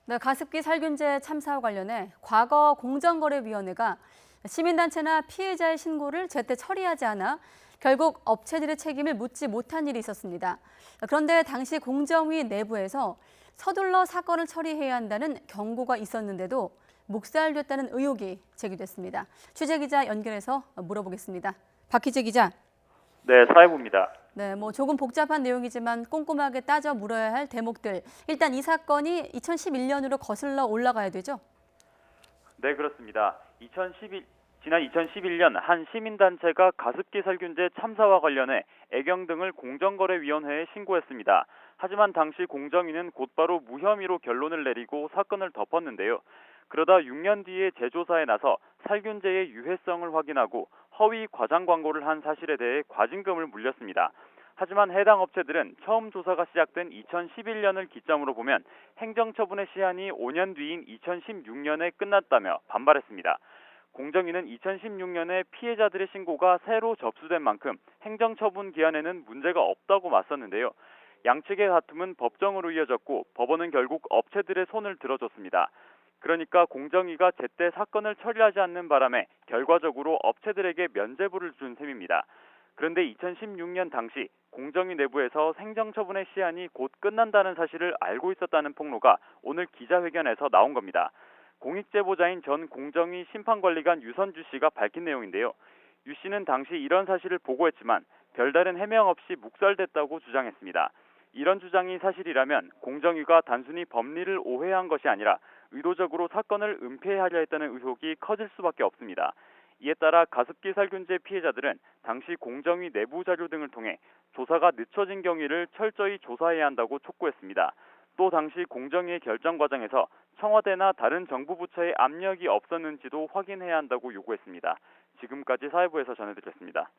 네, 가습기 살균제 참사와 관련해 과거 공정거래위원회가 시민단체나 피해자의 신고를 제때 처리하지 않아 결국 업체들의 책임을 묻지 못한 일이 있었습니다. 그런데 당시 공정위 내부에서 서둘러 사건을 처리해야 한다는 경고가 있었는데도 묵살됐다는 의혹이 제기됐습니다. 취재기자 연결해서 물어보겠습니다. 박희재 기자. 네, 사회부입니다. 네, 조금 복잡한 내용이지만 꼼꼼하게 따져 물어야 할 대목들. 일단 이 사건이 2011년으로 거슬러 올라가야 되죠? 네, 그렇습니다. 지난 2011년 한 시민단체가 가습기 살균제 참사와 관련해 애경 등을 공정거래위원회에 신고했습니다. 하지만 당시 공정위는 곧바로 무혐의로 결론을 내리고 사건을 덮었는데요. 그러다 6년 뒤에 재조사에 나서 살균제의 유해성을 확인하고 허위 과장 광고를 한 사실에 대해 과징금을 물렸습니다. 하지만 해당 업체들은 처음 조사가 시작된 2011년을 기점으로 보면 행정처분의 시한이 5년 뒤인 2016년에 끝났다며 반발했습니다. 공정위는 2016년에 피해자들의 신고가 새로 접수된 만큼 행정처분 기한에는 문제가 없다고 맞섰는데요. 양측의 다툼은 법정으로 이어졌고 법원은 결국 업체들의 손을 들어줬습니다. 그러니까 공정위가 제때 사건을 처리하지 않는 바람에 결과적으로 업체들에게 면죄부를 준 셈입니다. 그런데 2016년 당시 공정위 내부에서 행정처분의 시한이 곧 끝난다는 사실을 알고 있었다는 폭로가 오늘 기자회견에서 나온 겁니다. 공익제보자인 전 공정위 심판관리관 유선주 씨가 밝힌 내용인데요. 유 씨는 당시 이런 사실을 보고했지만 별다른 해명 없이 묵살됐다고 주장했습니다. 이런 주장이 사실이라면 공정위가 단순히 법리를 오해한 것이 아니라 의도적으로 사건을 은폐하려 했다는 의혹이 커질 수밖에 없습니다. 이에 따라 가습기 살균제 피해자들은 당시 공정위 내부 자료 등을 통해 조사가 늦춰진 경위를 철저히 조사해야 한다고 촉구했습니다. 또 당시 공정위의 결정 과정에서 청와대나 다른 정부 부처의 압력이 없었는지도 확인해야 한다고 요구했습니다. 지금까지 사회부에서 전해드렸습니다.